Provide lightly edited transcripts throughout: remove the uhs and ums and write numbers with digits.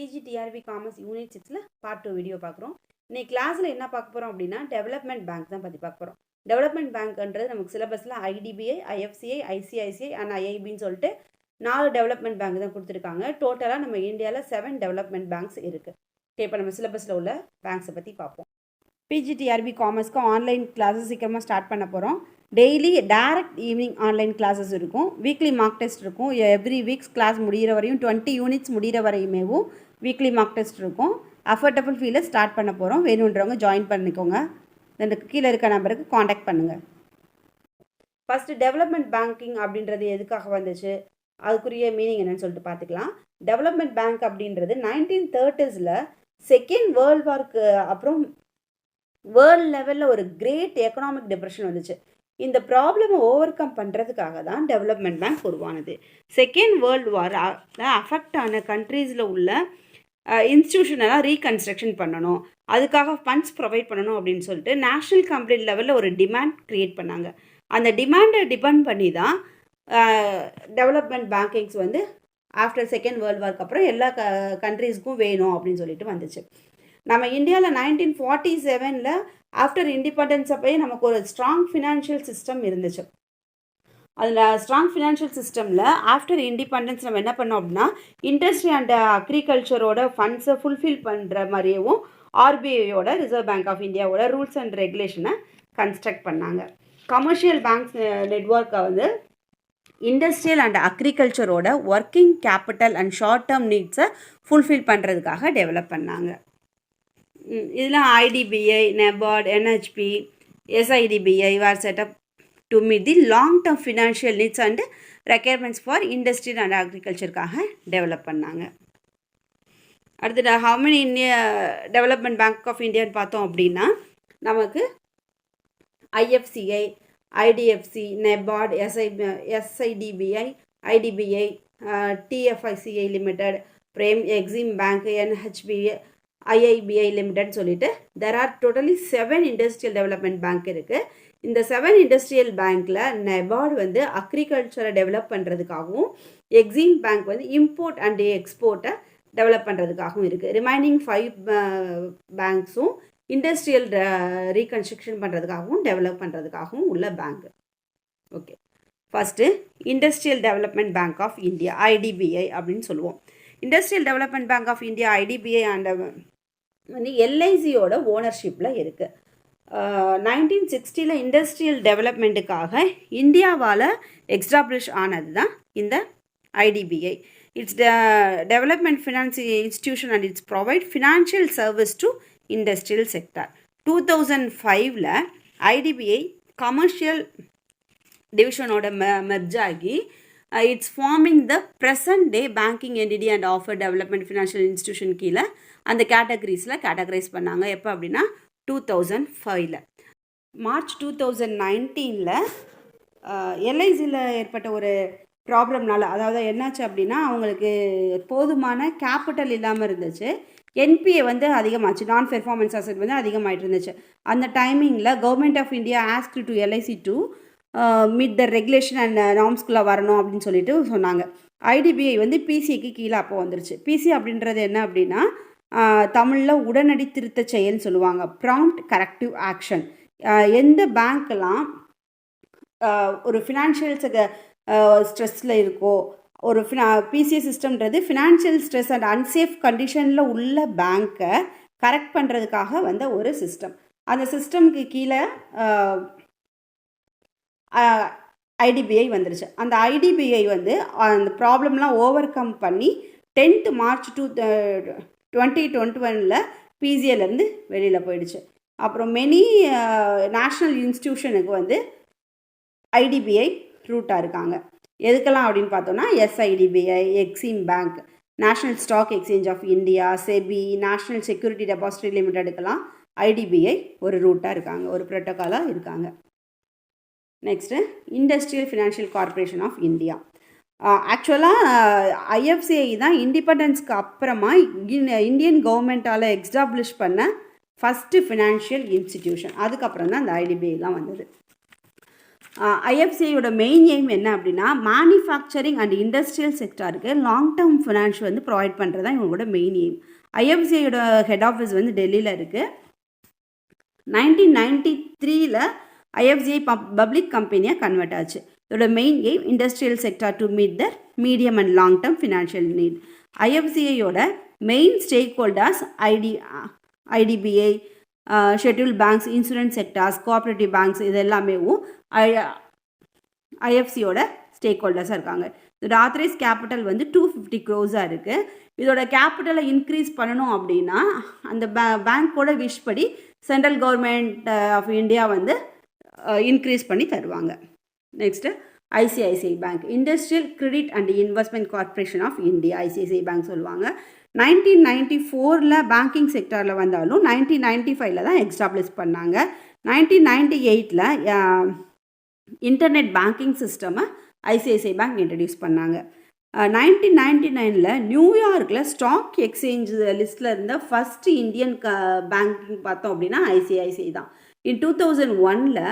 PGTRB commerce unit 6ல் part 2 video பார்க்குறோம். இன்னைக்கு கிளாஸில் என்ன பார்க்க போகிறோம் அப்படின்னா டெவலப்மெண்ட் பேங்க் தான் பற்றி பார்க்க போகிறோம். டெவலப்மெண்ட் பேங்க்ன்றது நமக்கு சிலபஸில் ஐடிபிஐ, ஐஎஃப்சிஐ, ஐசிஐசிஐ அண்ட் ஐஐபின்னு சொல்லிட்டு 4 டெவலப்மெண்ட் பேங்க் தான் கொடுத்துருக்காங்க. டோட்டலாக நம்ம இந்தியாவில் 7 டெவலப்மெண்ட் பேங்க்ஸ் இருக்குது. ஓகே, இப்போ நம்ம சிலபஸில் உள்ள பேங்க்ஸை பற்றி பார்ப்போம். பிஜிடிஆர்பி காமர்ஸ்க்கு ஆன்லைன் கிளாஸஸ் சீக்கிரமாக ஸ்டார்ட் பண்ண போகிறோம். Daily direct evening online classes இருக்கும். வீக்லி மார்க் டெஸ்ட் இருக்கும். எவ்ரி வீக்ஸ் கிளாஸ் முடிகிற வரையும் 20 யூனிட்ஸ் முடிகிற வரையுமேவும் வீக்லி மார்க் டெஸ்ட் இருக்கும். அஃபோர்டபுள் ஃபீல ஸ்டார்ட் பண்ண போகிறோம். வேணுன்றவங்க ஜாயின் பண்ணிக்கோங்க. எனக்கு கீழே இருக்க நம்பருக்கு காண்டாக்ட் பண்ணுங்கள். ஃபஸ்ட்டு டெவலப்மெண்ட் பேங்கிங் அப்படின்றது எதுக்காக வந்துச்சு, அதுக்குரிய மீனிங் என்னன்னு சொல்லிட்டு பார்த்துக்கலாம். டெவலப்மெண்ட் பேங்க் அப்படின்றது 1930s செகண்ட் வேர்ல்டு வார்க்கு அப்புறம் வேர்ல்டு லெவலில் ஒரு கிரேட் எக்கனாமிக் டிப்ரெஷன் வந்துச்சு. இந்த ப்ராப்ளமை ஓவர் கம் பண்ணுறதுக்காக தான் டெவலப்மெண்ட் பேங்க் உருவானது. செகண்ட் வேர்ல்டு வார் அஃபெக்ட் ஆன கண்ட்ரீஸில் உள்ள இன்ஸ்டியூஷனெல்லாம் ரீகன்ஸ்ட்ரக்ஷன் பண்ணணும், அதுக்காக ஃபண்ட்ஸ் ப்ரொவைட் பண்ணணும் அப்படின்னு சொல்லிட்டு நேஷ்னல் கம்பெனி லெவலில் ஒரு டிமாண்ட் க்ரியேட் பண்ணாங்க. அந்த டிமாண்டை டிபெண்ட் பண்ணி தான் டெவலப்மெண்ட் பேங்கிங்ஸ் வந்து ஆஃப்டர் செகண்ட் வேர்ல்டு வார்க்கு அப்புறம் எல்லா கண்ட்ரீஸ்க்கும் வேணும் அப்படின்னு சொல்லிட்டு வந்துச்சு. நம்ம இந்தியாவில் 1947 ஆஃப்டர் இண்டிபெண்டன்ஸ் அப்போயே நமக்கு ஒரு ஸ்ட்ராங் ஃபினான்ஷியல் சிஸ்டம் இருந்துச்சு. அதில் ஸ்ட்ராங் ஃபினான்ஷியல் சிஸ்டமில் ஆஃப்டர் இண்டிபெண்டன்ஸ் நம்ம என்ன பண்ணோம் அப்படின்னா இண்டஸ்ட்ரி அண்ட் அக்ரிகல்ச்சரோட ஃபண்ட்ஸை ஃபுல்ஃபில் பண்ணுற மாதிரியவும் ஆர்பிஐயோட ரிசர்வ் பேங்க் ஆஃப் இந்தியாவோட ரூல்ஸ் அண்ட் ரெகுலேஷனை கன்ஸ்ட்ரக்ட் பண்ணாங்க. கமர்ஷியல் பேங்க்ஸ் நெட்வொர்க்கை வந்து இண்டஸ்ட்ரியல் அண்ட் அக்ரிகல்ச்சரோட working capital and short term நீட்ஸை ஃபுல்ஃபில் பண்ணுறதுக்காக டெவலப் பண்ணாங்க. இதில் IDBI, NABARD, NHB, SIDBI were set up to meet the long term financial needs and requirements for industry and agricultureக்காக develop பண்ணாங்க. அடுத்தது how many India development bank of இந்தியான்னு பார்த்தோம் அப்படின்னா நமக்கு IFCI, IDFC, NABARD, SIDBI, IDBI, DFICI limited, பிரேம், EXIM bank, NHB, IIBI லிமிடெட்னு சொல்லிட்டு there are totally 7 industrial development bank இருக்குது. இந்த 7 இண்டஸ்ட்ரியல் பேங்க்கில் நெபார்டு வந்து அக்ரிகல்ச்சரை டெவலப் பண்ணுறதுக்காகவும், எக்ஸிம் பேங்க் வந்து இம்போர்ட் அண்ட் எக்ஸ்போர்ட்டை டெவலப் பண்ணுறதுக்காகவும் இருக்குது. ரிமைனிங் 5 பேங்க்ஸும் இண்டஸ்ட்ரியல் ரீகன்ஸ்ட்ரக்ஷன் பண்ணுறதுக்காகவும் டெவலப் பண்ணுறதுக்காகவும் உள்ள bank. Okay, first industrial development bank of India, IDBI அப்படின்னு சொல்லுவோம். Industrial development bank of India, IDBI and வந்து எல்ஐசியோட ஓனர்ஷிப்பில் இருக்குது. 1960 இண்டஸ்ட்ரியல் டெவலப்மெண்ட்டுக்காக இந்தியாவால் எக்ஸ்டாப்ளிஷ் ஆனது தான் இந்த IDBI. It's development finance institution and it's provide financial service to industrial sector. 2005 IDBI commercial டிவிஷனோட merge ஆகி it's forming the present day banking entity and offer development financial institution கீழே அந்த கேட்டகரிஸில் கேட்டகரைஸ் பண்ணாங்க. எப்போ அப்படின்னா 2005. மார்ச் 2019 எல்ஐசியில் ஏற்பட்ட ஒரு ப்ராப்ளம்னால, அதாவது என்னாச்சு அப்படின்னா அவங்களுக்கு போதுமான கேபிட்டல் இல்லாமல் இருந்துச்சு. என்பிஏ வந்து அதிகமாச்சு, நான் பெர்ஃபார்மன்ஸ் அசெட் வந்து அதிகமாகிட்டு இருந்துச்சு. அந்த டைமிங்கில் government of India asked to LIC to meet the regulation and நார்ம்ஸ்குள்ளே வரணும் அப்படின்னு சொல்லிட்டு சொன்னாங்க. ஐடிபிஐ வந்து பிசிஐக்கு கீழே அப்போ வந்துருச்சு. பிசி அப்படின்றது என்ன அப்படின்னா தமிழில் உடனடி திருத்த செயல்னு சொல்லுவாங்க, ப்ராம்ப்ட் கரெக்டிவ் ஆக்ஷன். எந்த பேங்க்கெல்லாம் ஒரு ஃபினான்ஷியல் ஸ்ட்ரெஸ்ஸில் இருக்கோ, ஒரு பிசிஐ சிஸ்டம்ன்றது ஃபினான்ஷியல் ஸ்ட்ரெஸ் அண்ட் அன்சேஃப் கண்டிஷனில் உள்ள பேங்க்கை கரெக்ட் பண்ணுறதுக்காக வந்த ஒரு சிஸ்டம். அந்த சிஸ்டம்க்கு கீழே ஐடிபிஐ வந்துருச்சு. அந்த ஐடிபிஐ வந்து அந்த ப்ராப்ளம்லாம் ஓவர் கம் பண்ணி 10th March 2021 பிசிஐலேருந்து வெளியில் போயிடுச்சு. அப்புறம் மெனி நேஷ்னல் இன்ஸ்டிடியூஷனுக்கு வந்து ஐடிபிஐ ரூட்டாக இருக்காங்க. எதுக்கெல்லாம் அப்படின்னு பார்த்தோன்னா SIDBI, EXIM bank, national stock exchange of India, SEBI, national security depository லிமிடெடுக்கெல்லாம் ஐடிபிஐ ஒரு ரூட்டாக இருக்காங்க, ஒரு ப்ரோட்டோக்காலாக இருக்காங்க. Next industrial financial corporation of India. ஆக்சுவலாக ஐஎஃப்சிஐ தான் இண்டிபெண்டன்ஸ்க்கு அப்புறமா இந்தியன் கவர்மெண்ட்டால் எக்ஸ்டாப்ளிஷ் பண்ண ஃபஸ்ட்டு ஃபினான்ஷியல் இன்ஸ்டிடியூஷன். அதுக்கப்புறம் தான் அந்த ஐடிபிஐலாம் வந்தது. ஐஎஃப்சிஐயோட மெயின் எய்ம் என்ன அப்படின்னா மேனுஃபேக்சரிங் அண்ட் இண்டஸ்ட்ரியல் செக்டாருக்கு லாங் டேர்ம் ஃபினான்ஸ் வந்து ப்ரொவைட் பண்ணுறது தான் இவங்களோட மெயின் எய்ம். ஐஎஃப்சிஐயோட ஹெட் ஆஃபீஸ் வந்து டெல்லியில் இருக்குது. 1993ல் ஐஎஃப்சிஐ பப்ளிக் கம்பெனியாக கன்வெர்ட் ஆச்சு. இதோட main aim industrial sector to meet the medium and long term financial need. ஐஎஃப்சிஐயோட main stakeholders IDBI, scheduled banks, insurance sectors, cooperative banks, இது எல்லாமே ஐஎஃப்சியோட ஸ்டேக் ஹோல்டர்ஸாக இருக்காங்க. இதோட ஆத்தரைஸ் கேபிட்டல் வந்து 250 crores இருக்குது. இதோட கேபிட்டலை இன்க்ரீஸ் பண்ணணும் அப்படின்னா அந்த பேங்க்கோட விஷ் படி சென்ட்ரல் கவர்மெண்ட் ஆஃப் இந்தியா வந்து இன்க்ரீஸ் பண்ணி தருவாங்க. Next ICICI bank, industrial credit and investment corporation of India, ICICI bank சொல்லுவாங்க. 1994ல் பேங்கிங் செக்டாரில் வந்தாலும் 1995ல் தான் எஸ்டாப்ளிஷ் பண்ணாங்க. 1998ல் இன்டர்நெட் பேங்கிங் சிஸ்டமை ஐசிஐசிஐ பேங்க் இன்ட்ரடியூஸ் பண்ணாங்க. 1999ல் நியூயார்க்கில் ஸ்டாக் எக்ஸ்சேஞ்ச் லிஸ்ட்டில் இருந்த ஃபஸ்ட்டு இந்தியன் பேங்கிங் பார்த்தோம் அப்படின்னா ஐசிஐசிஐ தான். இன் 2001ல்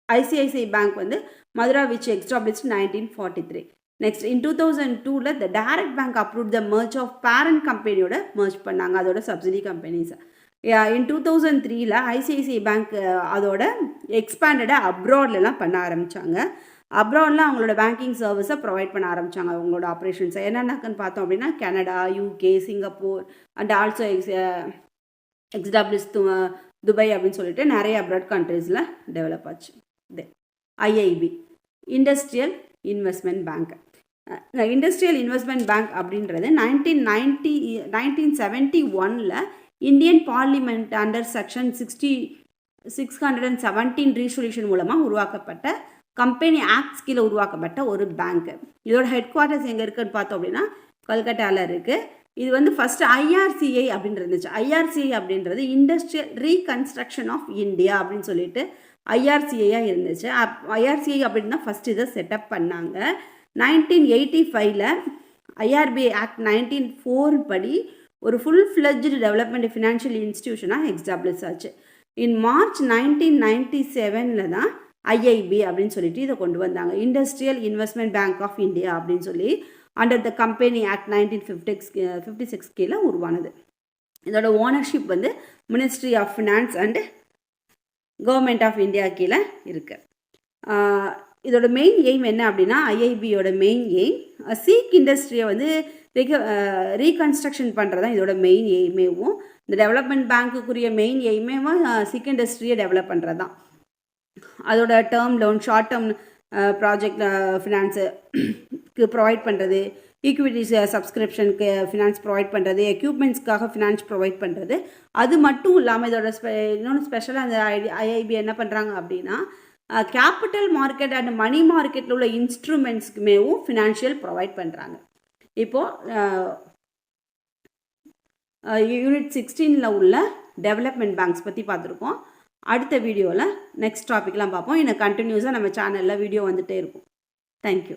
ஐசிஐசிஐ பேங்க் வந்து Madura which established 1943. Next in 2002ல் the direct bank approve the merge of parent கம்பெனியோட மர்ஜ் பண்ணாங்க, அதோட சப்சிடி கம்பெனிஸ். இன் 2003ல் ஐசிஐசிஐ பேங்க் அதோட எக்ஸ்பேண்டடாக அப்ராட்லலாம் பண்ண ஆரம்பித்தாங்க. அப்ராடில் அவங்களோட பேங்கிங் சர்வீஸை ப்ரொவைட் பண்ண ஆரம்பித்தாங்க. அவங்களோட ஆப்ரேஷன்ஸை என்னென்னக்குன்னு பார்த்தோம் அப்படின்னா Canada, UK, Singapore and also establish Dubai அப்படின்னு சொல்லிட்டு நிறைய அப்ராட் கண்ட்ரீஸில் டெவலப் ஆச்சு. IIB, industrial investment bank. Industrial investment bank அப்படின்றது 1971ல் Indian parliament under section 617 resolution மூலமாக உருவாக்கப்பட்ட கம்பெனி ஆக்ட்ஸ் கீழே உருவாக்கப்பட்ட ஒரு பேங்க். இதோட ஹெட் குவார்ட்டர்ஸ் எங்கே இருக்குதுன்னு பார்த்தோம் அப்படின்னா கல்கட்டாவில் இருக்குது. இது வந்து ஃபஸ்ட்டு ஐஆர்சிஐ அப்படின்னு இருந்துச்சு. ஐஆர்சிஐ அப்படின்றது இண்டஸ்ட்ரியல் ரீகன்ஸ்ட்ரக்ஷன் ஆஃப் இந்தியா அப்படின்னு சொல்லிட்டு ஐஆர்சிஐயாக இருந்துச்சு. ஐஆர்சிஐ அப்படின்னு தான் ஃபஸ்ட்டு இதை செட்டப் பண்ணாங்க. 1985ல் ஐஆர்பிஐ ஆக்ட் 1904 படி ஒரு full fledged development financial இன்ஸ்டிடியூஷனாக establish ஆச்சு. இன் மார்ச் 1997ல் தான் ஐஐபி அப்படின்னு சொல்லிட்டு இதை கொண்டு வந்தாங்க. Industrial investment bank of India அப்படின்னு சொல்லி அண்டர் த கம்பெனி ஆக்ட் 1956 கீழே உருவானது. இதோட ஓனர்ஷிப் வந்து ministry of finance and government of India கீழே இருக்குது. இதோட மெயின் எய்ம் என்ன அப்படின்னா ஐஐபியோட மெயின் எய்ம் சீக் இண்டஸ்ட்ரியை வந்து ரீகன்ஸ்ட்ரக்ஷன் பண்ணுறது தான் இதோட மெயின் எய்மேவும். இந்த டெவலப்மெண்ட் பேங்க்குரிய மெயின் எய்மேவும் சீக் இண்டஸ்ட்ரியை டெவலப் பண்ணுறது தான். அதோட term loan, short term project ஃபினான்ஸுக்கு ப்ரொவைட் பண்ணுறது, ஈக்விட்டிஸ் சப்ஸ்கிரிப்ஷனுக்கு ஃபினான்ஸ் ப்ரொவைட் பண்ணுறது, எக்யூப்மெண்ட்ஸ்க்காக ஃபினான்ஸ் ப்ரொவைட் பண்ணுறது. அது மட்டும் இல்லாமல் இதோட இன்னொன்று ஸ்பெஷலாக அந்த ஐஐபி என்ன பண்ணுறாங்க அப்படின்னா கேபிட்டல் மார்க்கெட் அண்ட் மணி மார்க்கெட்டில் உள்ள இன்ஸ்ட்ருமெண்ட்ஸ்க்குமேவும் ஃபினான்ஷியல் ப்ரொவைட் பண்ணுறாங்க. இப்போது யூனிட் 16ல் உள்ள டெவலப்மெண்ட் பேங்க்ஸ் பற்றி பார்த்துருக்கோம். அடுத்த வீடியோவில் நெக்ஸ்ட் டாபிக்லாம் பார்ப்போம். இன்னும் கண்டினியூஸாக நம்ம சேனலில் வீடியோ வந்துகிட்டே இருக்கும். தேங்க்யூ.